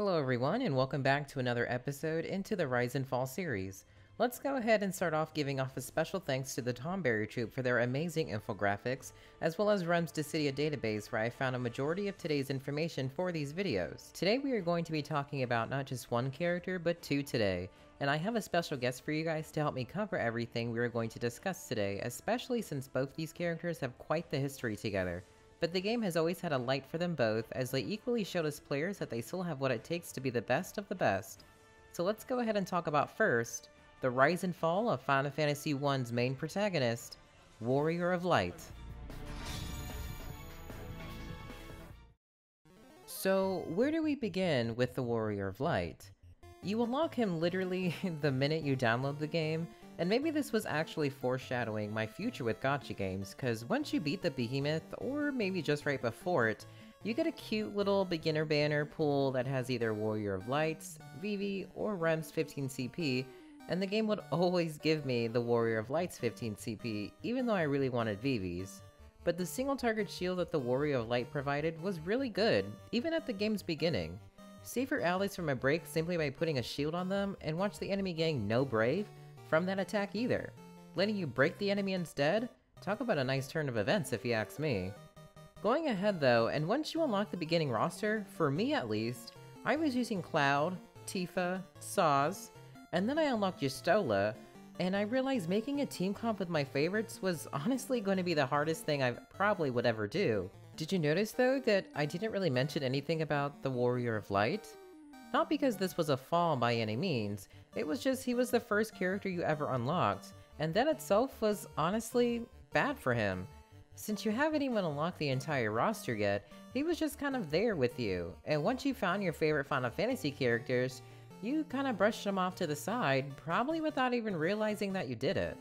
Hello everyone, and welcome back to another episode into the Rise and Fall series. Let's go ahead and start off giving off a special thanks to the Tonberry Troupe for their amazing infographics, as well as Rem's Dissidia database where I found a majority of today's information for these videos. Today we are going to be talking about not just one character, but two today, and I have a special guest for you guys to help me cover everything we are going to discuss today, especially since both these characters have quite the history together. But the game has always had a light for them both, as they equally showed us players that they still have what it takes to be the best of the best. So let's go ahead and talk about first, the rise and fall of Final Fantasy I's main protagonist, Warrior of Light. So where do we begin with the Warrior of Light? You unlock him literally the minute you download the game, and maybe this was actually foreshadowing my future with gacha games, cause once you beat the behemoth, or maybe just right before it, you get a cute little beginner banner pool that has either Warrior of Light's, Vivi, or Rem's 15 CP, and the game would always give me the Warrior of Light's 15 CP, even though I really wanted Vivi's. But the single target shield that the Warrior of Light provided was really good, even at the game's beginning. Save your allies from a break simply by putting a shield on them, and watch the enemy getting no brave from that attack either. Letting you break the enemy instead? Talk about a nice turn of events if you ask me. Going ahead though, and once you unlock the beginning roster, for me at least, I was using Cloud, Tifa, Saz, and then I unlocked Justola, and I realized making a team comp with my favorites was honestly going to be the hardest thing I probably would ever do. Did you notice though that I didn't really mention anything about the Warrior of Light? Not because this was a fall by any means, it was just he was the first character you ever unlocked, and that itself was honestly bad for him. Since you haven't even unlocked the entire roster yet, he was just kind of there with you, and once you found your favorite Final Fantasy characters, you kind of brushed them off to the side, probably without even realizing that you did it.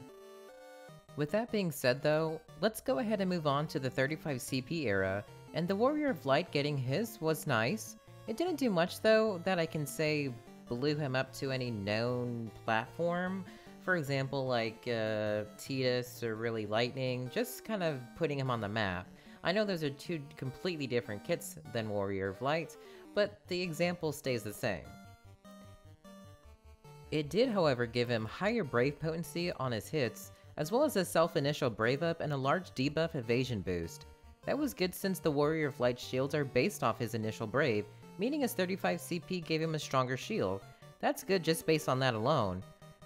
With that being said though, let's go ahead and move on to the 35 CP era, and the Warrior of Light getting his was nice. It didn't do much though that I can say blew him up to any known platform. For example, like Tidus or really Lightning, just kind of putting him on the map. I know those are two completely different kits than Warrior of Light, but the example stays the same. It did however give him higher Brave potency on his hits, as well as a self-initial Brave up and a large debuff evasion boost. That was good since the Warrior of Light shields are based off his initial Brave, meaning his 35 CP gave him a stronger shield. That's good just based on that alone.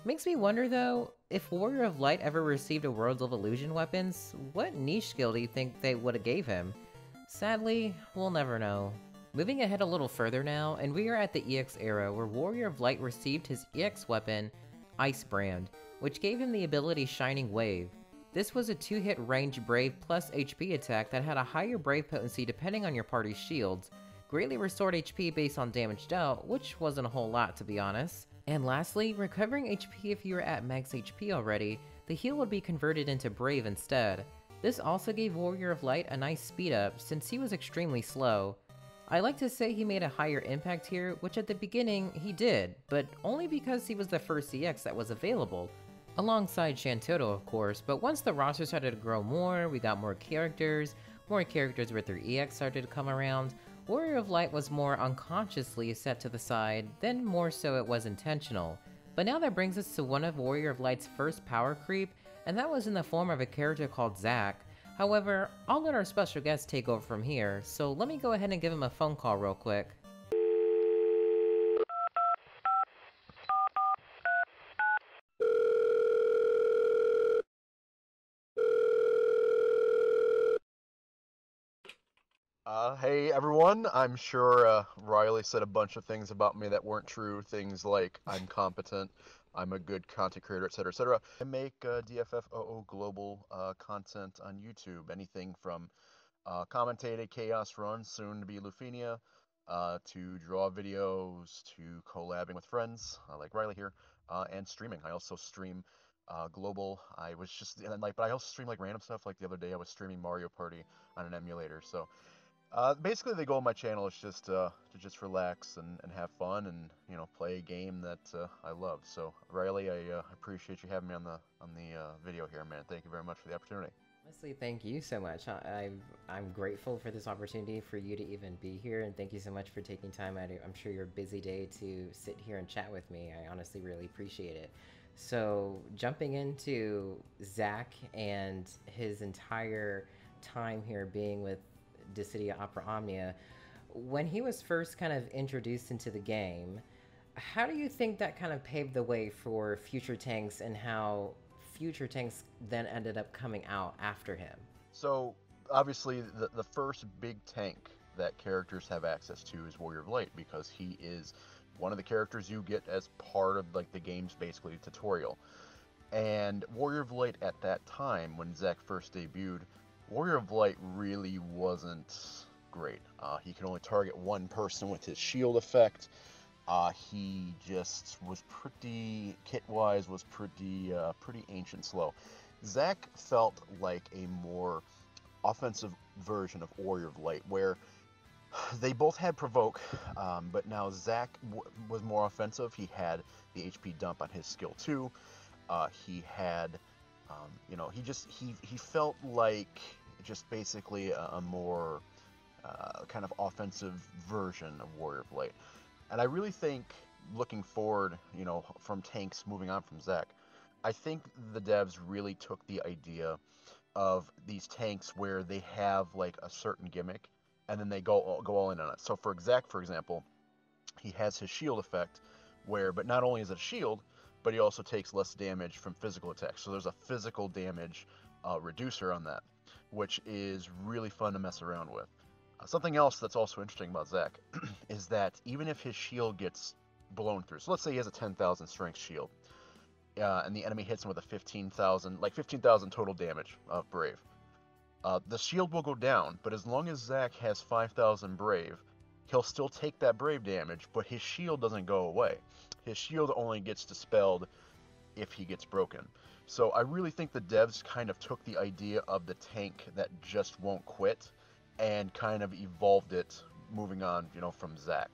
Makes me wonder though, if Warrior of Light ever received a Worlds of Illusion weapons, what niche skill do you think they would've gave him? Sadly, we'll never know. Moving ahead a little further now, and we are at the EX era where Warrior of Light received his EX weapon, Ice Brand, which gave him the ability Shining Wave. This was a 2-hit range Brave plus HP attack that had a higher Brave potency depending on your party's shields, greatly restored HP based on damage dealt, which wasn't a whole lot to be honest. And lastly, recovering HP if you were at max HP already, the heal would be converted into Brave instead. This also gave Warrior of Light a nice speed up since he was extremely slow. I like to say he made a higher impact here, which at the beginning he did, but only because he was the first EX that was available. Alongside Shantoto of course, but once the roster started to grow more, we got more characters with their EX started to come around, Warrior of Light was more unconsciously set to the side, then more so it was intentional. But now that brings us to one of Warrior of Light's first power creep, and that was in the form of a character called Zack. However, I'll let our special guest take over from here, so let me go ahead and give him a phone call real quick. Hey everyone, I'm sure Riley said a bunch of things about me that weren't true, things like I'm competent, I'm a good content creator, etc, etc. I make DFFOO global content on YouTube, anything from commentated chaos runs, soon to be Lufenia, to draw videos, to collabing with friends, like Riley here, and streaming. I also stream global. I was just, and like, but I also stream like random stuff, like the other day I was streaming Mario Party on an emulator, so basically, the goal of my channel is just to just relax and have fun and play a game that I love. So Riley, I appreciate you having me on the video here, man. Thank you very much for the opportunity. Honestly, thank you so much. I'm grateful for this opportunity for you to even be here, and thank you so much for taking time out of, I'm sure, your busy day to sit here and chat with me. I honestly really appreciate it. So, jumping into Zack and his entire time here being with Dissidia Opera Omnia, when he was first kind of introduced into the game, how do you think that kind of paved the way for future tanks and how future tanks then ended up coming out after him? So obviously, the first big tank that characters have access to is Warrior of Light, because he is one of the characters you get as part of like the game's basically tutorial. And Warrior of Light at that time, when Zack first debuted, Warrior of Light really wasn't great. He could only target one person with his shield effect. He just was pretty, kit-wise, was pretty ancient slow. Zack felt like a more offensive version of Warrior of Light, where they both had provoke, but now Zack was more offensive. He had the HP dump on his skill 2. He had, he felt like just basically a more kind of offensive version of Warrior of Light. And I really think, looking forward, from tanks moving on from Zack, I think the devs really took the idea of these tanks where they have like a certain gimmick, and then they go all in on it. So for Zack, for example, he has his shield effect, but not only is it a shield, but he also takes less damage from physical attacks. So there's a physical damage reducer on that, which is really fun to mess around with. Something else that's also interesting about Zack is that even if his shield gets blown through, so let's say he has a 10,000 strength shield, and the enemy hits him with a 15,000 total damage of Brave. The shield will go down, but as long as Zack has 5,000 Brave, he'll still take that Brave damage, but his shield doesn't go away. His shield only gets dispelled if he gets broken. So I really think the devs kind of took the idea of the tank that just won't quit and kind of evolved it moving on, from Zack.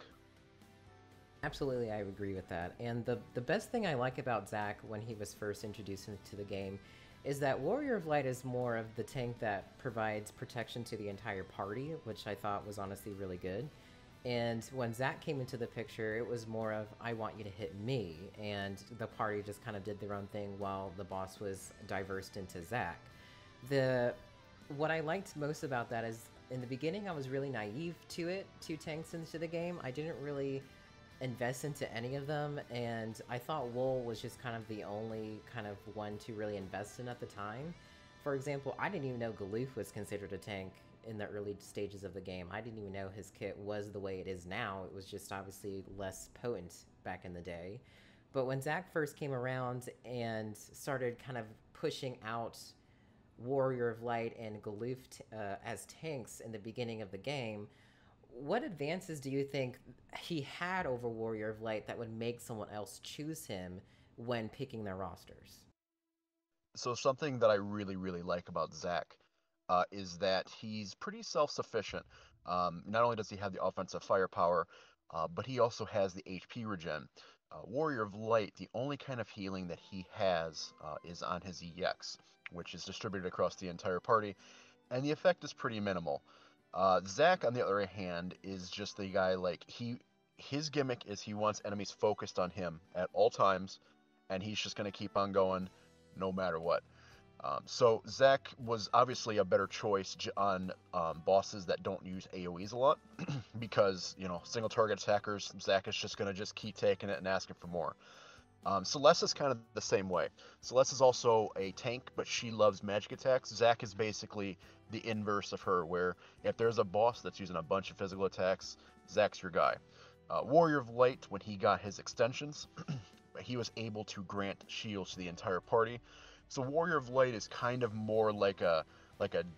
Absolutely, I agree with that. And the best thing I like about Zack when he was first introduced into the game is that Warrior of Light is more of the tank that provides protection to the entire party, which I thought was honestly really good. And when Zack came into the picture, it was more of, I want you to hit me, and the party just kind of did their own thing while the boss was diversed into Zack. What I liked most about that is, in the beginning, I was really naive to tanks into the game. I didn't really invest into any of them, and I thought Wool was just kind of the only kind of one to really invest in at the time. For example, I didn't even know Galoof was considered a tank in the early stages of the game. I didn't even know his kit was the way it is now. It was just obviously less potent back in the day. But when Zack first came around and started kind of pushing out Warrior of Light and Galoof as tanks in the beginning of the game, what advances do you think he had over Warrior of Light that would make someone else choose him when picking their rosters? So something that I really, really like about Zack is that he's pretty self-sufficient. Not only does he have the offensive firepower, but he also has the HP regen. Warrior of Light, the only kind of healing that he has is on his EX, which is distributed across the entire party, and the effect is pretty minimal. Zack, on the other hand, is just the guy, like, his gimmick is he wants enemies focused on him at all times, and he's just going to keep on going no matter what. So Zack was obviously a better choice on bosses that don't use AoEs a lot, because, single target attackers, Zack is just going to just keep taking it and asking for more. Celeste is kind of the same way. Celeste is also a tank, but she loves magic attacks. Zack is basically the inverse of her, where if there's a boss that's using a bunch of physical attacks, Zack's your guy. Warrior of Light, when he got his extensions, he was able to grant shields to the entire party. So Warrior of Light is kind of more like a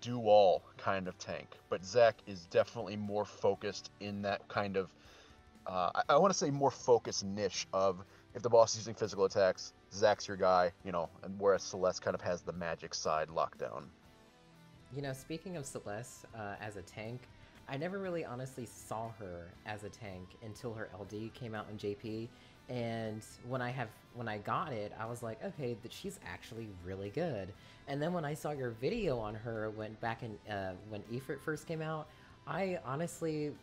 do-all kind of tank, but Zack is definitely more focused in that kind of, I want to say more focused niche of, if the boss is using physical attacks, Zack's your guy, and whereas Celeste kind of has the magic side locked down. Speaking of Celeste as a tank, I never really honestly saw her as a tank until her LD came out in JP, and when I got it, I was like, okay, she's actually really good. And then when I saw your video on her when back in when Ifrit first came out, I honestly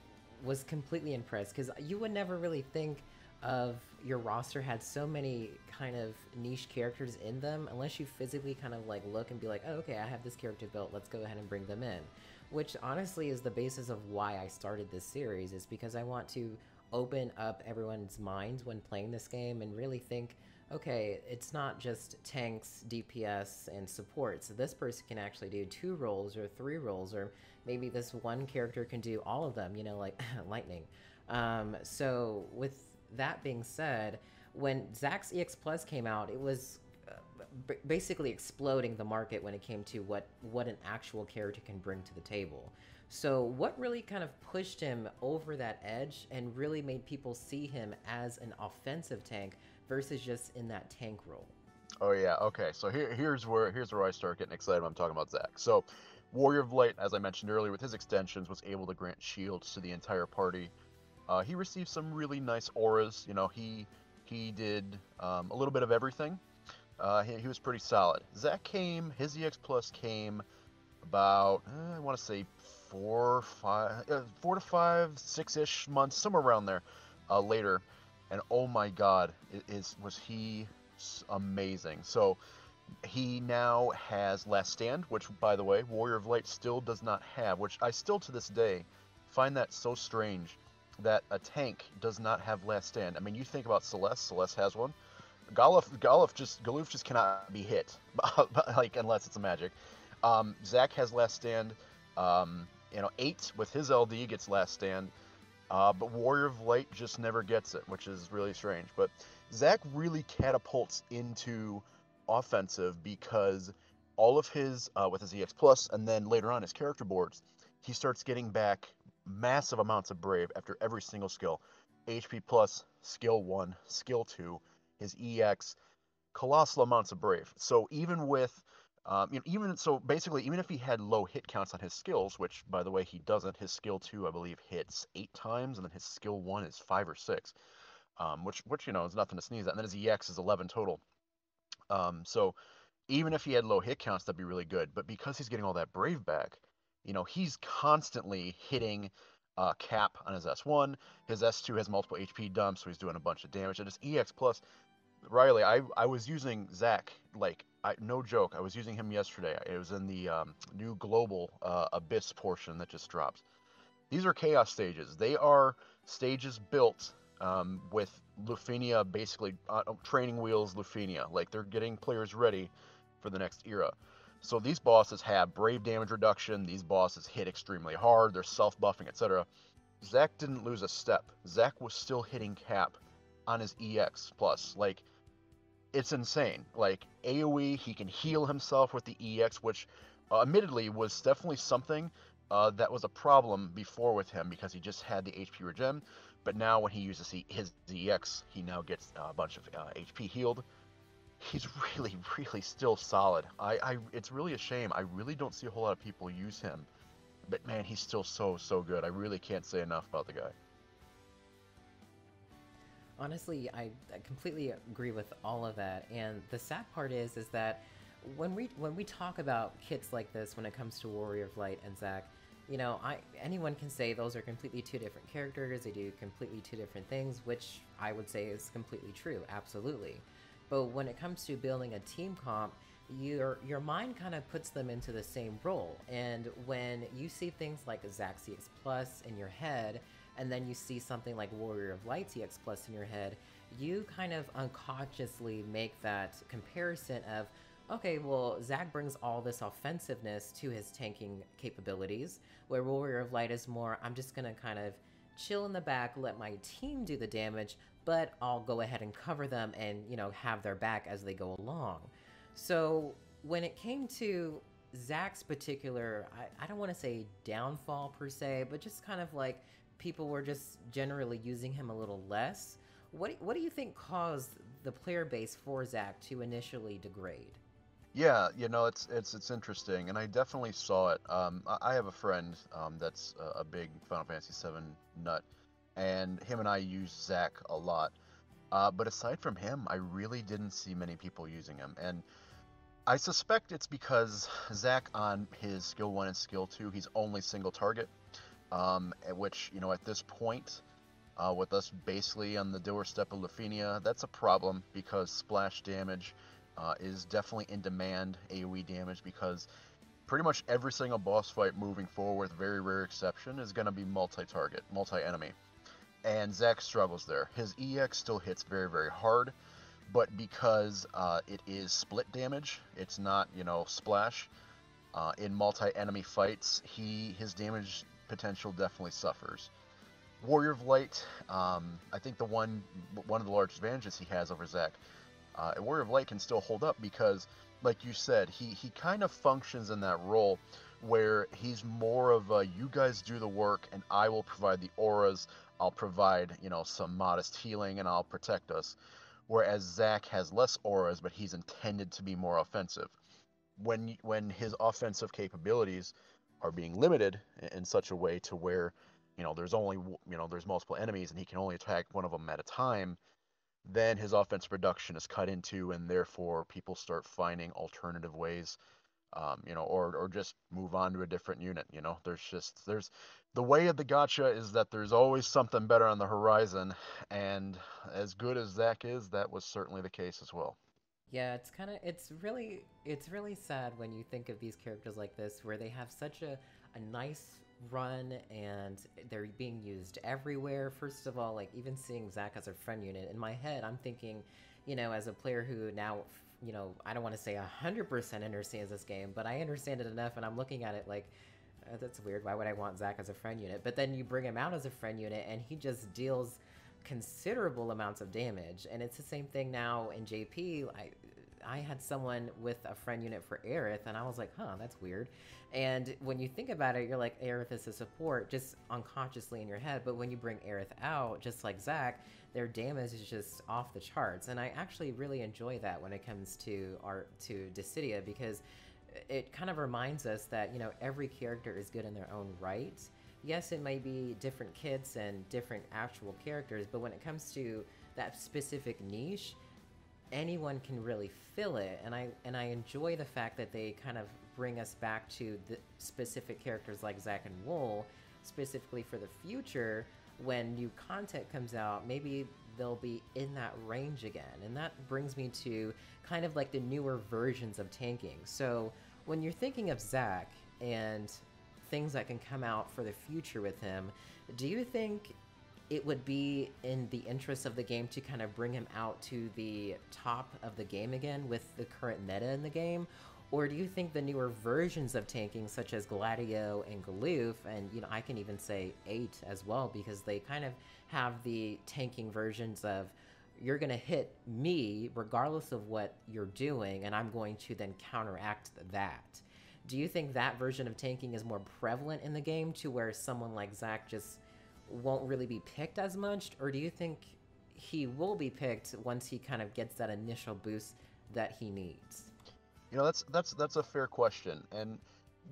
was completely impressed because you would never really think of your roster had so many kind of niche characters in them unless you physically kind of like look and be like, oh, okay, I have this character built, let's go ahead and bring them in. Which honestly is the basis of why I started this series, is because I want to open up everyone's minds when playing this game and really think, okay, it's not just tanks, DPS, and support. So this person can actually do 2 roles or 3 roles, or maybe this one character can do all of them, you know, like lightning. So with that being said, when Zack's EX Plus came out, it was basically exploding the market when it came to what an actual character can bring to the table. So what really kind of pushed him over that edge and really made people see him as an offensive tank versus just in that tank role? Oh yeah, okay. So here's where I start getting excited when I'm talking about Zack. So Warrior of Light, as I mentioned earlier, with his extensions, was able to grant shields to the entire party. He received some really nice auras. You know, he did a little bit of everything. He was pretty solid. Zack came, his EX Plus came about, I want to say 4 to 5, 6-ish months, somewhere around there, later. And oh my god, was he amazing. So he now has Last Stand, which, by the way, Warrior of Light still does not have, which I still to this day find that so strange that a tank does not have Last Stand. I mean, you think about Celeste has one. Galuf just cannot be hit, like, unless it's a magic. Zack has Last Stand. 8 with his LD gets Last Stand. But Warrior of Light just never gets it, which is really strange. But Zack really catapults into offensive because all of his, with his EX Plus, and then later on his character boards, he starts getting back massive amounts of Brave after every single skill. HP Plus, Skill 1, Skill 2, his EX, colossal amounts of Brave. So even with, even if he had low hit counts on his skills, which by the way he doesn't, his Skill 2 I believe hits 8 times, and then his Skill 1 is 5 or 6, which is nothing to sneeze at. And then his EX is 11 total. So even if he had low hit counts, that'd be really good. But because he's getting all that Brave back, he's constantly hitting cap on his S1. His S2 has multiple HP dumps, so he's doing a bunch of damage. And his EX Plus, Riley, I was using Zack, like, no joke, I was using him yesterday. It was in the new global Abyss portion that just dropped. These are Chaos stages. They are stages built with Lufenia, basically, training wheels Lufenia. Like, they're getting players ready for the next era. So these bosses have Brave damage reduction, these bosses hit extremely hard, they're self-buffing, etc. Zack didn't lose a step. Zack was still hitting cap on his EX plus. Like, it's insane. Like, AoE, he can heal himself with the EX, which admittedly was definitely something that was a problem before with him because he just had the HP regen. But now when he uses his EX, he now gets a bunch of HP healed. He's really, really still solid. It's really a shame. I really don't see a whole lot of people use him. But man, he's still so good. I really can't say enough about the guy. Honestly, I completely agree with all of that. And the sad part is that when we talk about kits like this, when it comes to Warrior of Light and Zack, anyone can say those are completely 2 different characters. They do completely 2 different things, which I would say is completely true. Absolutely. But when it comes to building a team comp, your mind kind of puts them into the same role. And when you see things like Zack CX Plus in your head, and then you see something like Warrior of Light CX Plus in your head, you kind of unconsciously make that comparison of, okay, well, Zack brings all this offensiveness to his tanking capabilities, where Warrior of Light is more, I'm just gonna kind of chill in the back, let my team do the damage, but I'll go ahead and cover them and, have their back as they go along. So when it came to Zack's particular, I don't want to say downfall per se, but just kind of like people were just generally using him a little less. What do you think caused the player base for Zack to initially degrade? Yeah, it's interesting, and I definitely saw it. I have a friend that's a big Final Fantasy VII nut, and him and I use Zack a lot. But aside from him, I really didn't see many people using him, and I suspect it's because Zack on his skill 1 and skill 2, he's only single target, at which, at this point, with us basically on the doorstep of Lufenia, that's a problem because splash damage is definitely in demand, AoE damage, because pretty much every single boss fight moving forward, with very rare exception, is going to be multi-target, multi-enemy. And Zack struggles there. His EX still hits very, very hard, but because it is split damage, it's not, splash, in multi-enemy fights, his damage potential definitely suffers. Warrior of Light, I think one of the largest advantages he has over Zack, Warrior of Light can still hold up because, like you said, he kind of functions in that role where he's more of a, you guys do the work and I will provide the auras, I'll provide, some modest healing and I'll protect us. Whereas Zack has less auras, but he's intended to be more offensive. When his offensive capabilities are being limited in such a way to where, there's only, there's multiple enemies and he can only attack one of them at a time, then his offensive production is cut into, and therefore people start finding alternative ways, or just move on to a different unit. There's the way of the gotcha is that there's always something better on the horizon, and as good as Zack is, that was certainly the case as well. Yeah, it's really sad when you think of these characters like this, where they have such a nice run and they're being used everywhere. First of all, like even seeing Zack as a friend unit, in my head, I'm thinking, as a player who now, I don't want to say 100% understands this game, but I understand it enough, and I'm looking at it like, that's weird. Why would I want Zack as a friend unit? But then you bring him out as a friend unit, and he just deals considerable amounts of damage. And it's the same thing now in JP. I had someone with a friend unit for Aerith, and I was like, huh, that's weird. And when you think about it, you're like, Aerith is a support, just unconsciously in your head. But when you bring Aerith out, just like Zack, their damage is just off the charts. And I actually really enjoy that when it comes to Dissidia, because it kind of reminds us that, every character is good in their own right. Yes, it may be different kits and different actual characters, but when it comes to that specific niche, anyone can really fill it. And I enjoy the fact that they kind of bring us back to the specific characters like Zack and Wool, specifically for the future. When new content comes out, maybe they'll be in that range again. And that brings me to kind of like the newer versions of tanking. So when you're thinking of Zack and things that can come out for the future with him, do you think it would be in the interest of the game to kind of bring him out to the top of the game again with the current meta in the game? Or do you think the newer versions of tanking, such as Gladio and Galoof, and I can even say 8 as well, because they kind of have the tanking versions of, you're going to hit me regardless of what you're doing, and I'm going to then counteract that. Do you think that version of tanking is more prevalent in the game, to where someone like Zack just won't really be picked as much? Or do you think he will be picked once he kind of gets that initial boost that he needs? That's a fair question, and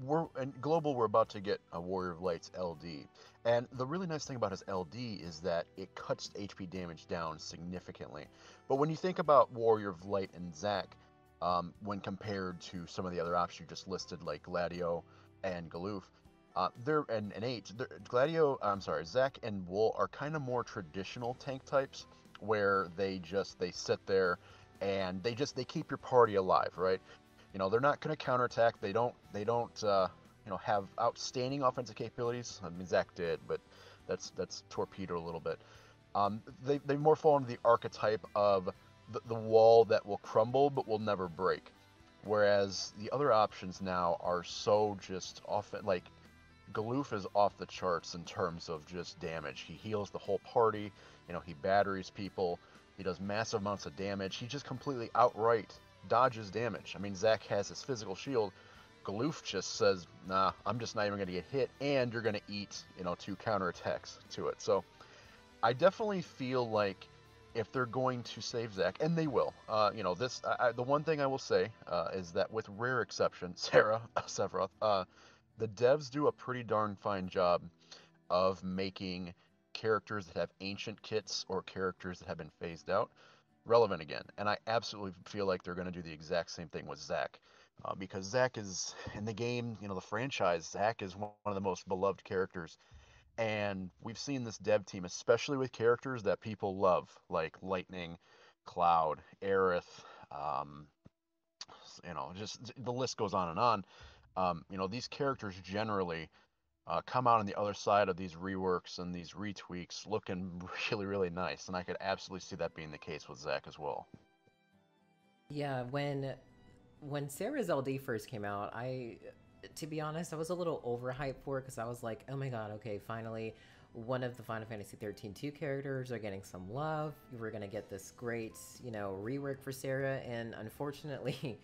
we're about to get a Warrior of Light's LD, and the really nice thing about his LD is that it cuts HP damage down significantly. But when you think about Warrior of Light and Zack, when compared to some of the other options you just listed, like Gladio and Galoof, they're and 8. Zack and Wool are kind of more traditional tank types, where they sit there and they keep your party alive, right? They're not going to counterattack. They don't have outstanding offensive capabilities. I mean, Zack did, but that's torpedo a little bit. They more fall into the archetype of the wall that will crumble but will never break. Whereas the other options now are so just often, like Galoof is off the charts in terms of just damage. He heals the whole party. He batteries people. He does massive amounts of damage. He just completely outright dodges damage. I mean, Zack has his physical shield. Galoof just says, nah, I'm just not even going to get hit, and you're going to eat, 2 counterattacks to it. So I definitely feel like if they're going to save Zack, and they will. You know, the one thing I will say is that with rare exception, Sephiroth, the devs do a pretty darn fine job of making characters that have ancient kits or characters that have been phased out relevant again. And I absolutely feel like they're going to do the exact same thing with Zack. Because Zack is, in the game, you know, the franchise, Zack is one of the most beloved characters. And we've seen this dev team, especially with characters that people love, like Lightning, Cloud, Aerith, um, you know, just the list goes on and on. You know, these characters generally come out on the other side of these reworks and these retweaks looking really, really nice. And I could absolutely see that being the case with Zack as well. Yeah, when Sarah's LD first came out, to be honest, I was a little overhyped for it because I was like, oh my god, okay, finally, one of the Final Fantasy 13 2 characters are getting some love. We're gonna get this great, you know, rework for Sarah, and unfortunately,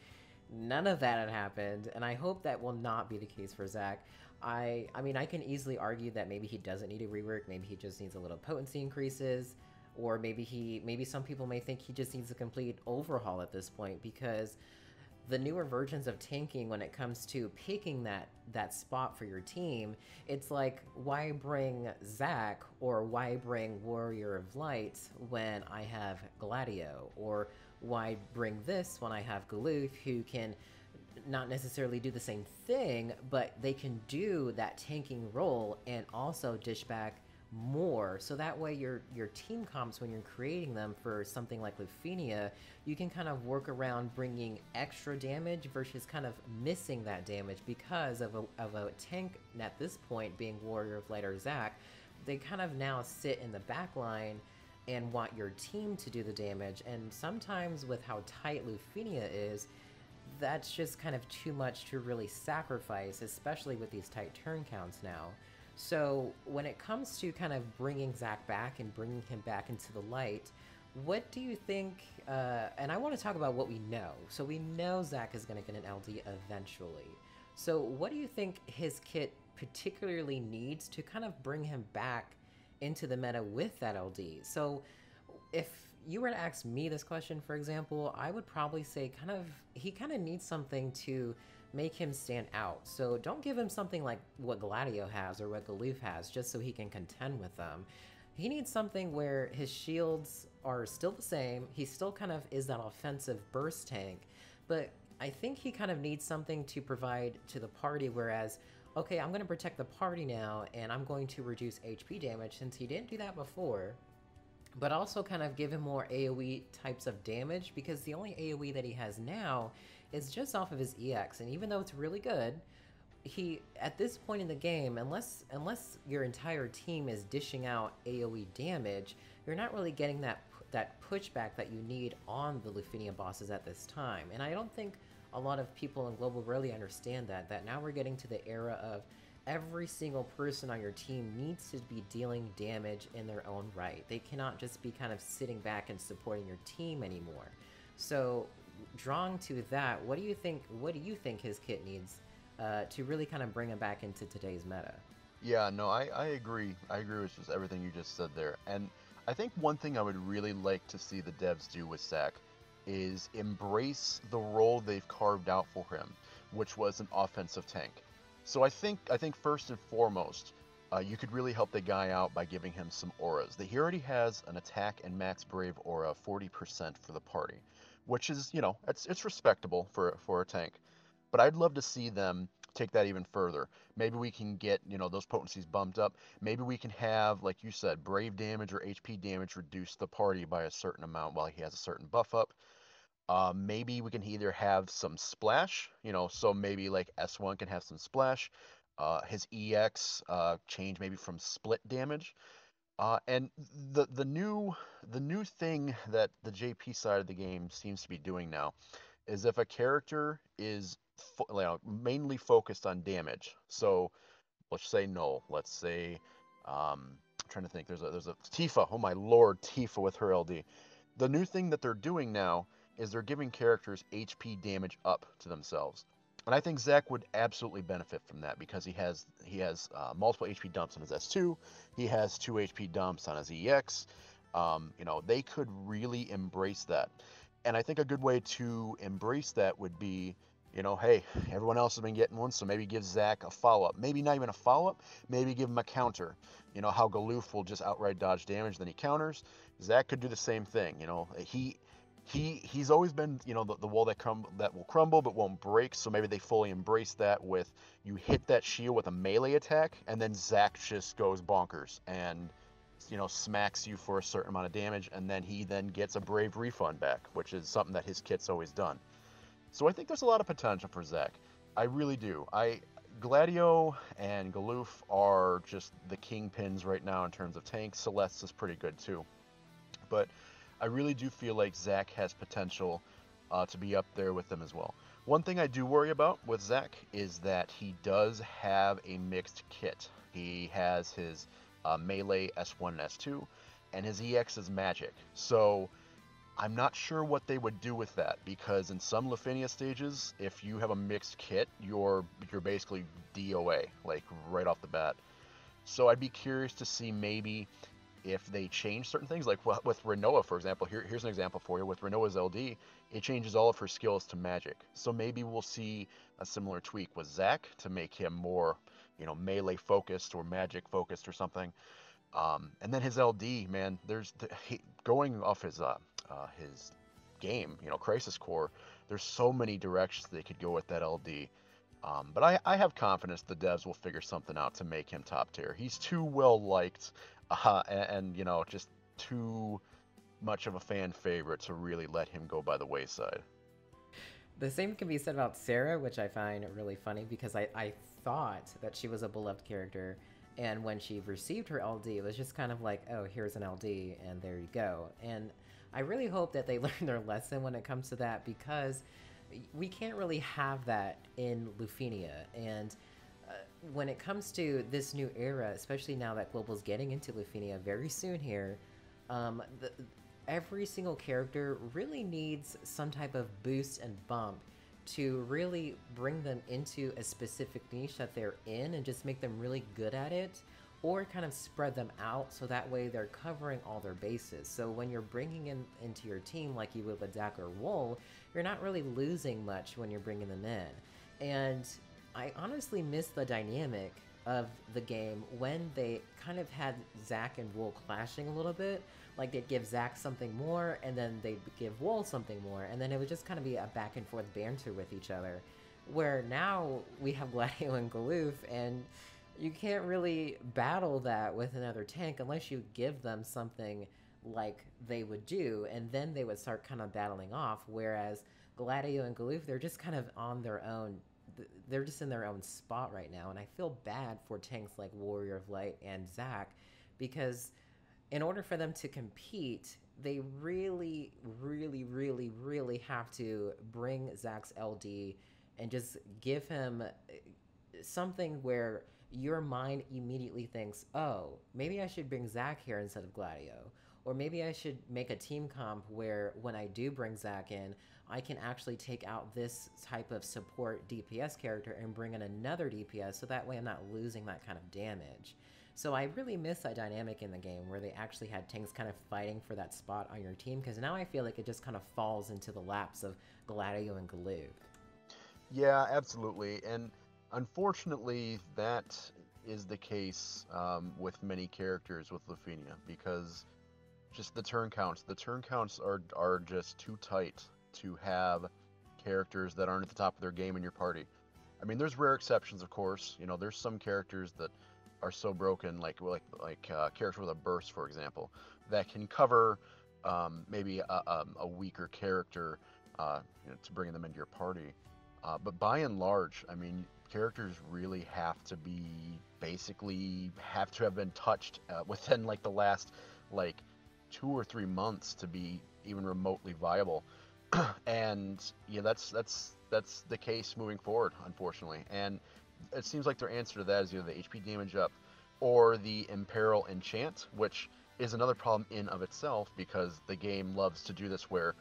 none of that had happened, and I hope that will not be the case for Zack. I mean, I can easily argue that maybe he doesn't need a rework, maybe he just needs a little potency increases, or maybe some people may think he just needs a complete overhaul at this point, because the newer versions of tanking, when it comes to picking that spot for your team, it's like, why bring Zack or why bring Warrior of Light when I have Gladio, or why bring this when I have Galoof, who can not necessarily do the same thing, but they can do that tanking role and also dish back more. So that way your team comps, when you're creating them for something like Lufenia, you can kind of work around bringing extra damage versus kind of missing that damage because of a tank at this point being Warrior of Light or Zack. They kind of now sit in the back line and want your team to do the damage, and sometimes with how tight Lufenia is, that's just kind of too much to really sacrifice, especially with these tight turn counts now. So when it comes to kind of bringing Zack back and bringing him back into the light, what do you think, and I want to talk about what we know. So we know Zack is going to get an LD eventually. So what do you think his kit particularly needs to kind of bring him back into the meta with that LD? So if you were to ask me this question, for example, I would probably say he kind of needs something to make him stand out. So don't give him something like what Gladio has or what Galoof has just so he can contend with them. He needs something where his shields are still the same. He still kind of is that offensive burst tank, but I think he kind of needs something to provide to the party, whereas, okay, I'm going to protect the party now and I'm going to reduce HP damage since he didn't do that before, but also kind of give him more AoE types of damage, because the only AoE that he has now is just off of his EX, and even though it's really good, he, at this point in the game, unless your entire team is dishing out AoE damage, you're not really getting that pushback that you need on the Lufenia bosses at this time. And I don't think a lot of people in Global really understand that now we're getting to the era of every single person on your team needs to be dealing damage in their own right. They cannot just be kind of sitting back and supporting your team anymore. So, drawing to that, what do you think his kit needs to really kind of bring him back into today's meta? Yeah, no, I agree. I agree with just everything you just said there. And I think one thing I would really like to see the devs do with Zack is embrace the role they've carved out for him, which was an offensive tank. So I think first and foremost, you could really help the guy out by giving him some auras. He already has an attack and max brave aura 40% for the party, which is, you know, it's respectable for a tank. But I'd love to see them take that even further. Maybe we can get, you know, those potencies bumped up. Maybe we can have, like you said, brave damage or HP damage reduce the party by a certain amount while he has a certain buff up. Maybe we can either have some splash, you know, so maybe like S1 can have some splash. His EX change maybe from split damage. And the new thing that the JP side of the game seems to be doing now is if a character is mainly focused on damage. So let's say no. Let's say I'm trying to think. There's a Tifa. Oh my lord, Tifa with her LD. The new thing that they're doing now is they're giving characters HP damage up to themselves. And I think Zack would absolutely benefit from that because he has multiple HP dumps on his S2, he has 2 HP dumps on his EX, You know, they could really embrace that. And I think a good way to embrace that would be, you know, hey, everyone else has been getting one, so maybe give Zack a follow-up. Maybe not even a follow-up, maybe give him a counter. You know, how Galoof will just outright dodge damage, then he counters. Zack could do the same thing. You know, he's always been, you know, the wall that will crumble but won't break. So maybe they fully embrace that with you hit that shield with a melee attack, and then Zack just goes bonkers and, you know, smacks you for a certain amount of damage, and then he then gets a brave refund back, which is something that his kit's always done. So I think there's a lot of potential for Zack. I really do. Gladio and Galoof are just the kingpins right now in terms of tanks. Celeste is pretty good too. But I really do feel like Zack has potential to be up there with them as well. One thing I do worry about with Zack is that he does have a mixed kit. He has his melee S1 and S2, and his EX is magic. So I'm not sure what they would do with that, because in some Lufenia stages, if you have a mixed kit, you're basically DOA, like right off the bat. So I'd be curious to see maybe if they change certain things, like with Renoa, for example. Here's an example for you. With Renoa's LD, it changes all of her skills to magic. So maybe we'll see a similar tweak with Zack to make him more, you know, melee focused or magic focused or something. And then his LD, man, going off his game, you know, Crisis Core, there's so many directions they could go with that LD. But I have confidence the devs will figure something out to make him top tier. He's too well liked, and you know, just too much of a fan favorite to really let him go by the wayside. The same can be said about Sarah, which I find really funny because I thought that she was a beloved character, and when she received her LD, it was just kind of like, oh, here's an LD, and there you go. And I really hope that they learn their lesson when it comes to that, because we can't really have that in Lufenia. And when it comes to this new era, especially now that Global's getting into Lufenia very soon here, every single character really needs some type of boost and bump to really bring them into a specific niche that they're in and just make them really good at it, or kind of spread them out so that way they're covering all their bases. So when you're bringing into your team like you would with Zack or Wool, you're not really losing much when you're bringing them in. And I honestly miss the dynamic of the game when they kind of had Zack and Wool clashing a little bit. Like, they'd give Zack something more, and then they'd give Wool something more, and then it would just kind of be a back and forth banter with each other. Where now we have Gladio and Galoof, and you can't really battle that with another tank unless you give them something like they would do, and then they would start kind of battling off. Whereas Gladio and Galoof, they're just kind of on their own. They're just in their own spot right now, and I feel bad for tanks like Warrior of Light and Zack, because in order for them to compete, they really, really, really, really have to bring Zack's LD and just give him something where your mind immediately thinks, oh, maybe I should bring Zack here instead of Gladio. Or maybe I should make a team comp where when I do bring Zack in, I can actually take out this type of support DPS character and bring in another DPS, so that way I'm not losing that kind of damage. So I really miss that dynamic in the game where they actually had tanks kind of fighting for that spot on your team, because now I feel like it just kind of falls into the laps of Gladio and Galoof. Yeah, absolutely. And unfortunately, that is the case with many characters with Lufenia, because just the turn counts. The turn counts are just too tight to have characters that aren't at the top of their game in your party. I mean, there's rare exceptions, of course. You know, there's some characters that are so broken, like character with a burst, for example, that can cover maybe a weaker character, you know, to bring them into your party. But by and large, I mean, characters really have to have been touched within like the last like 2 or 3 months to be even remotely viable. And yeah, that's the case moving forward, unfortunately. And it seems like their answer to that is either the HP damage up or the Imperil Enchant, which is another problem in of itself, because the game loves to do this where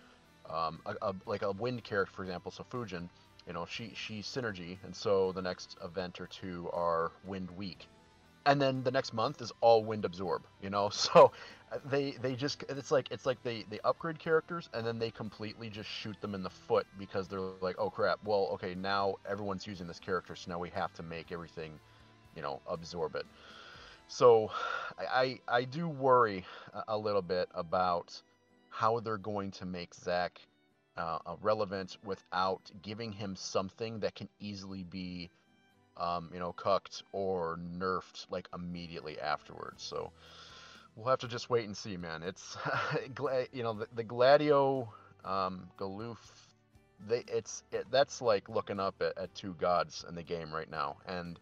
like a wind character, for example, so Fujin, you know, she's synergy, and so the next event or two are wind weak. and then the next month is all wind absorb, you know. So they just it's like they upgrade characters and then they completely just shoot them in the foot because they're like, oh crap, well okay, now everyone's using this character, so now we have to make everything, you know, absorb it. So I do worry a little bit about how they're going to make Zack relevant without giving him something that can easily be you know, cucked or nerfed like immediately afterwards. So we'll have to just wait and see, man. It's you know, the Gladio Galoof, that's like looking up at two gods in the game right now, and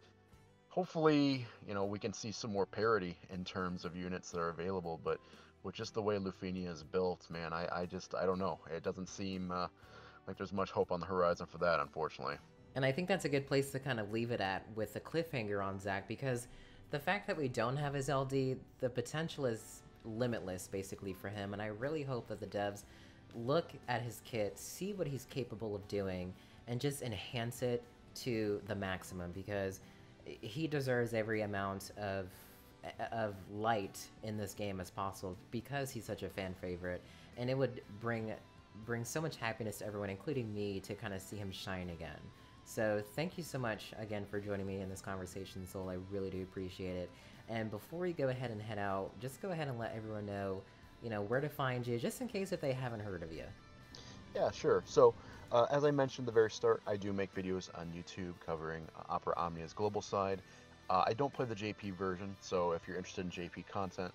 hopefully, you know, we can see some more parity in terms of units that are available. But with just the way Lufenia is built, man, I don't know. It doesn't seem like there's much hope on the horizon for that, unfortunately. And I think that's a good place to kind of leave it at with the cliffhanger on Zack, because the fact that we don't have his LD, the potential is limitless basically for him, and I really hope that the devs look at his kit, see what he's capable of doing, and just enhance it to the maximum, because he deserves every amount of light in this game as possible, because he's such a fan favorite, and it would bring so much happiness to everyone, including me, to kind of see him shine again. So thank you so much again for joining me in this conversation, Soul. I really do appreciate it. And before we go ahead and head out, just go ahead and let everyone know, you know, where to find you, just in case if they haven't heard of you. Yeah, sure. So, as I mentioned at the very start, I do make videos on YouTube covering Opera Omnia's global side. I don't play the JP version, so if you're interested in JP content,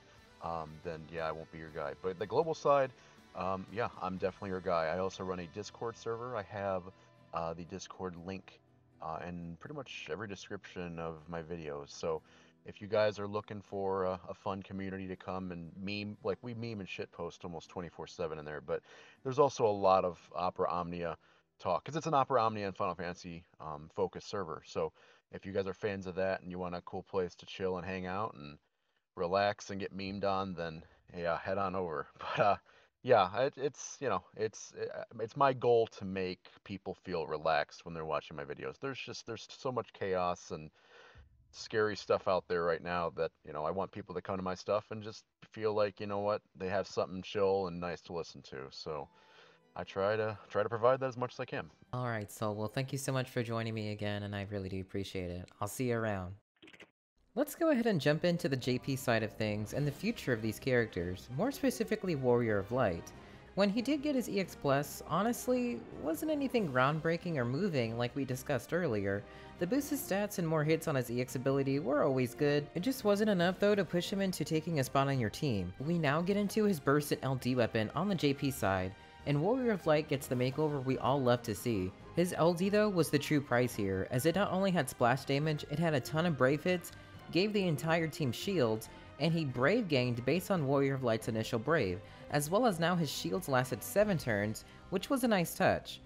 then yeah, I won't be your guy. But the global side, yeah, I'm definitely your guy. I also run a Discord server. I have the Discord link in pretty much every description of my videos. So if you guys are looking for a fun community to come and meme, like we meme and shit post almost 24/7 in there, but there's also a lot of Opera Omnia talk, because it's an Opera Omnia and Final Fantasy focused server. So if you guys are fans of that and you want a cool place to chill and hang out and relax and get memed on, then yeah, head on over. But yeah, it's you know, it's my goal to make people feel relaxed when they're watching my videos. There's so much chaos and scary stuff out there right now that, you know, I want people to come to my stuff and just feel like, you know what, they have something chill and nice to listen to. So I try to provide that as much as I can. All right, Soul. Well, thank you so much for joining me again, and I really do appreciate it. I'll see you around. Let's go ahead and jump into the JP side of things and the future of these characters, more specifically Warrior of Light. When he did get his EX Plus, honestly, wasn't anything groundbreaking or moving like we discussed earlier. The boosted stats and more hits on his EX ability were always good, it just wasn't enough though to push him into taking a spot on your team. We now get into his burst and LD weapon on the JP side, and Warrior of Light gets the makeover we all love to see. His LD though was the true price here, as it not only had splash damage, it had a ton of brave hits, gave the entire team shields, and he brave gained based on Warrior of Light's initial brave, as well as now his shields lasted 7 turns, which was a nice touch.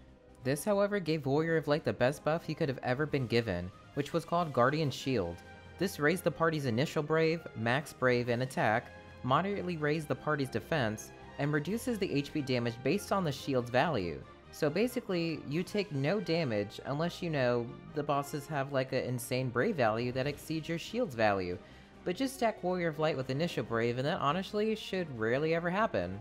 This however gave Warrior of Light the best buff he could have ever been given, which was called Guardian Shield. This raised the party's initial brave, max brave and attack, moderately raised the party's defense, and reduces the HP damage based on the shield's value. So basically, you take no damage unless you know the bosses have like an insane brave value that exceeds your shield's value. But just stack Warrior of Light with initial brave and that honestly should rarely ever happen.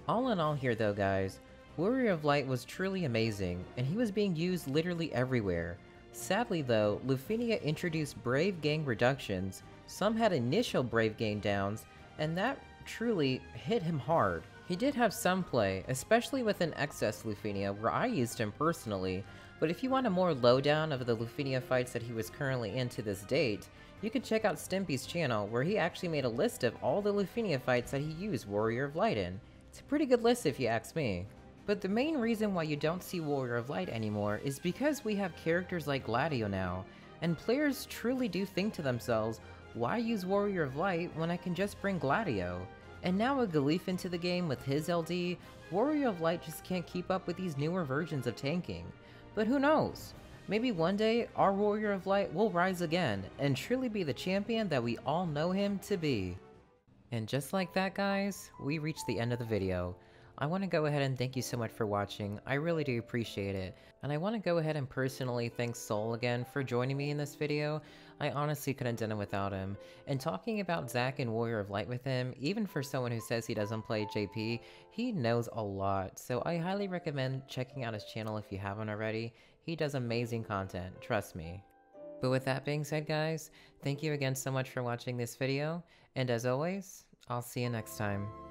All in all here though guys, Warrior of Light was truly amazing, and he was being used literally everywhere. Sadly though, Lufenia introduced brave gain reductions, some had initial brave gain downs, and that truly hit him hard. He did have some play, especially with an excess Lufenia where I used him personally, but if you want a more lowdown of the Lufenia fights that he was currently in to this date, you can check out Stimpy's channel where he actually made a list of all the Lufenia fights that he used Warrior of Light in. It's a pretty good list if you ask me. But the main reason why you don't see Warrior of Light anymore is because we have characters like Gladio now, and players truly do think to themselves, why use Warrior of Light when I can just bring Gladio? And now with Galoof into the game with his LD, Warrior of Light just can't keep up with these newer versions of tanking. But who knows? Maybe one day our Warrior of Light will rise again and truly be the champion that we all know him to be. And just like that guys, we reached the end of the video. I want to go ahead and thank you so much for watching. I really do appreciate it. And I want to go ahead and personally thank Soul again for joining me in this video. I honestly couldn't have done it without him. And talking about Zack and Warrior of Light with him, even for someone who says he doesn't play JP, he knows a lot. So I highly recommend checking out his channel if you haven't already. He does amazing content, trust me. But with that being said, guys, thank you again so much for watching this video. And as always, I'll see you next time.